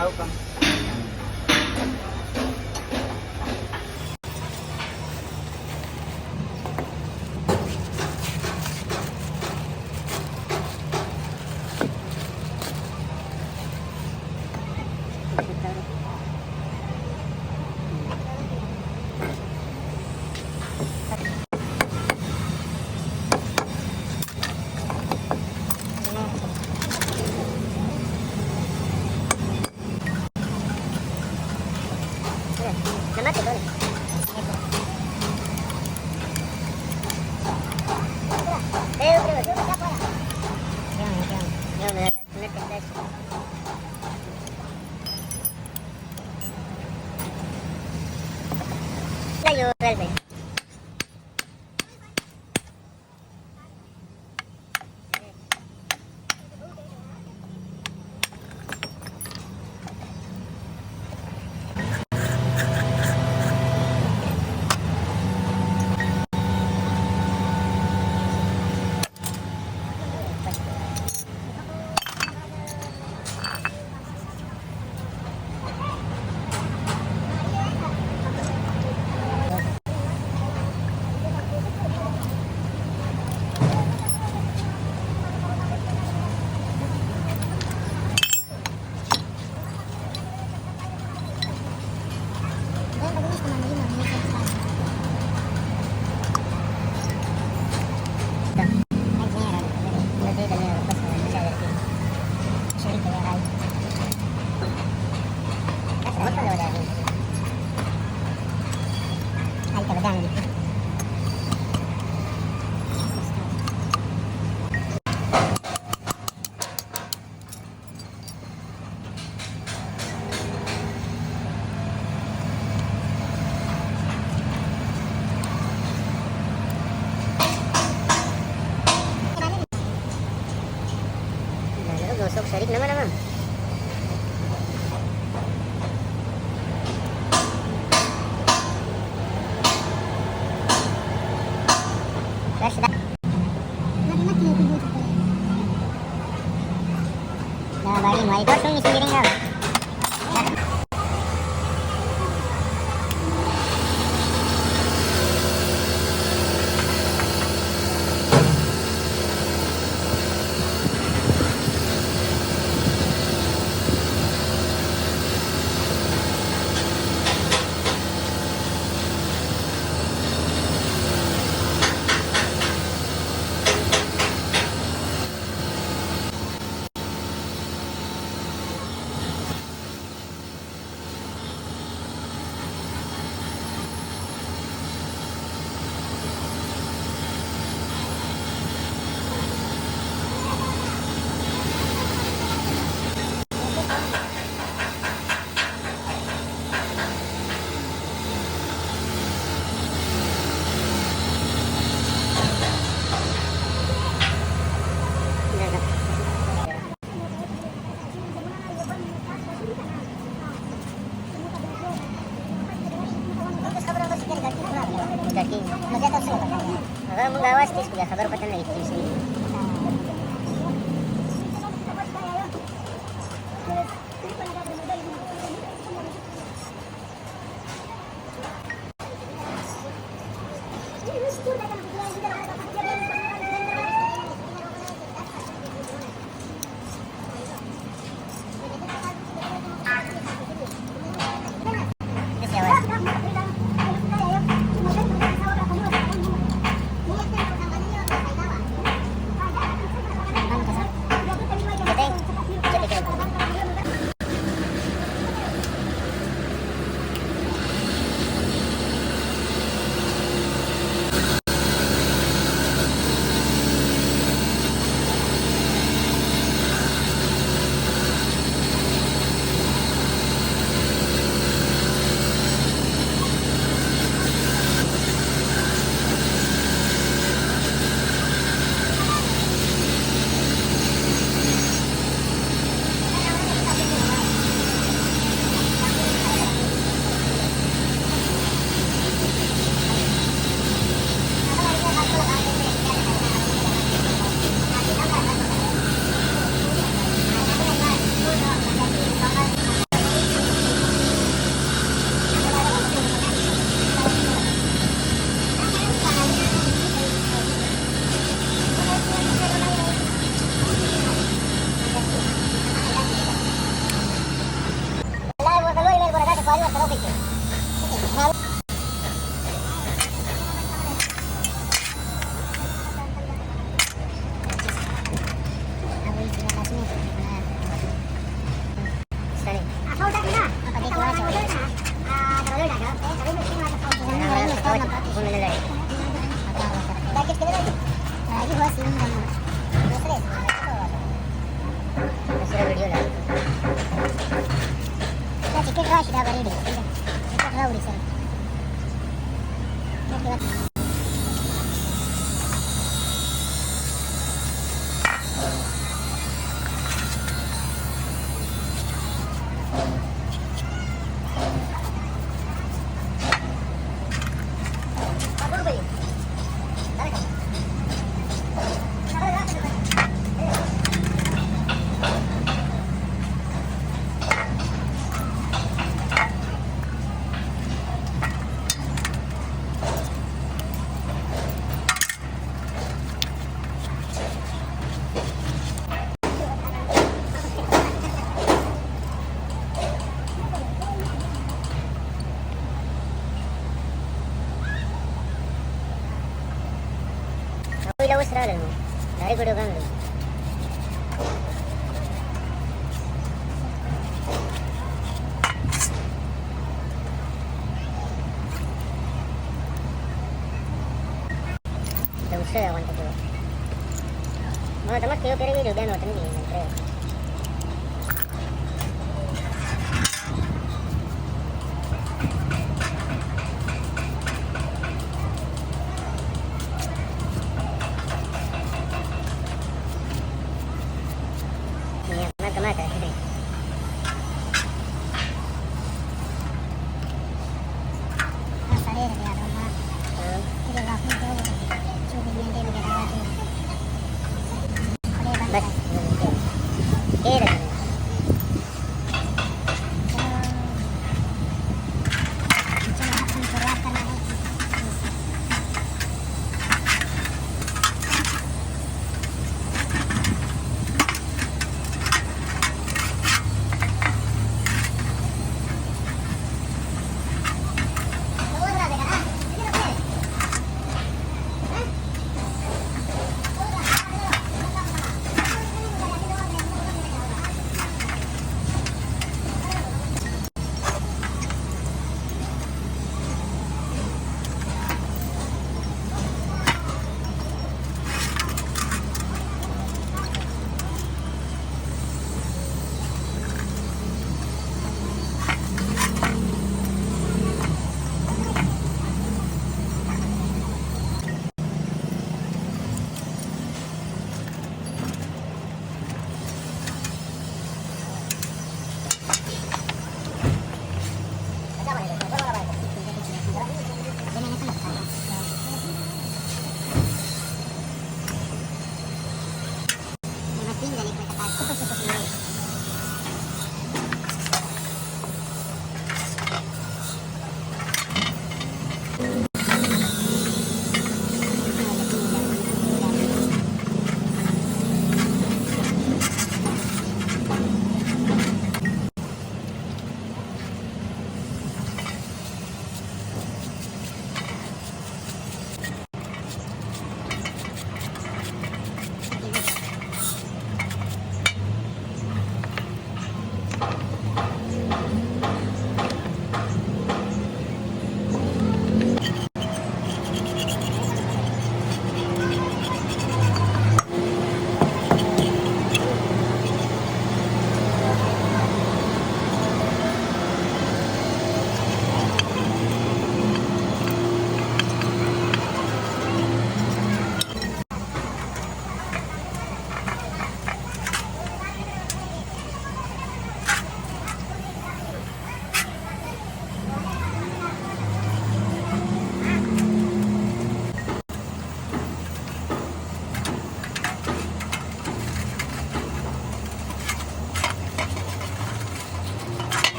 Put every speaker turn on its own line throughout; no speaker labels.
Tahu kan?
Namaste doon. Pero, Yun, sunod ka guys. Layo, 12 eh. Gosok sarik naman. Nah, bali mo ito sung isiring ka. अशी डाबा ready ठीक आहे rowdy sir पहिला वस्त्र आलं मग direct गांगलं usah ya kontak dulu mau teman kira kira video dan nonton di nanti ini mata-mata ini बस ये रहा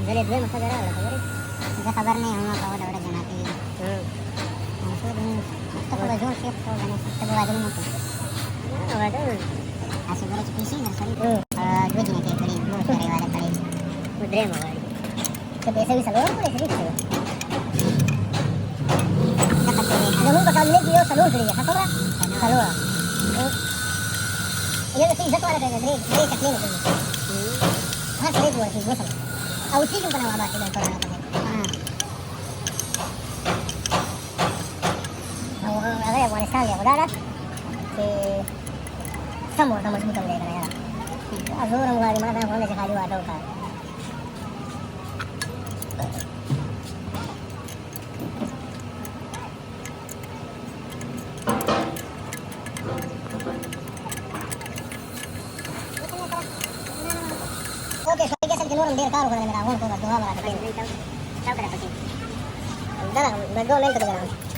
जरा ड्रेम असा जरा आला खबर आहे खबर नाही हम पावड एवढा जणाती फक्त थोडं जोर शेप तो जाणे फक्त वाजून नको असे बरेच पीसी नर्सरी रोज नाही काही बहुत सारे वाला पड़े ड्रेम वाली तो पैसे भी सलोर को ऐसे नहीं अगर मुझे काम ले दियो सलोर करिए हाँ तो सलोर ये तो इज्जत वाला है रे ये चटनी में हाँ सही बोल रही है वो सब उसी क्यों बनावा बाकी में करना पड़ेगा हाँ अगर अफगानिस्तान ले उड़ा कि समोर समझ में कम देगा यार अब जोर हमारी माता होने से खाली वाटा उठा ओके सही कैसे जनवर देर कार होने मेरा फोन को दुआ बना के चल चल कर पकी दादा मैं 2 मिनट के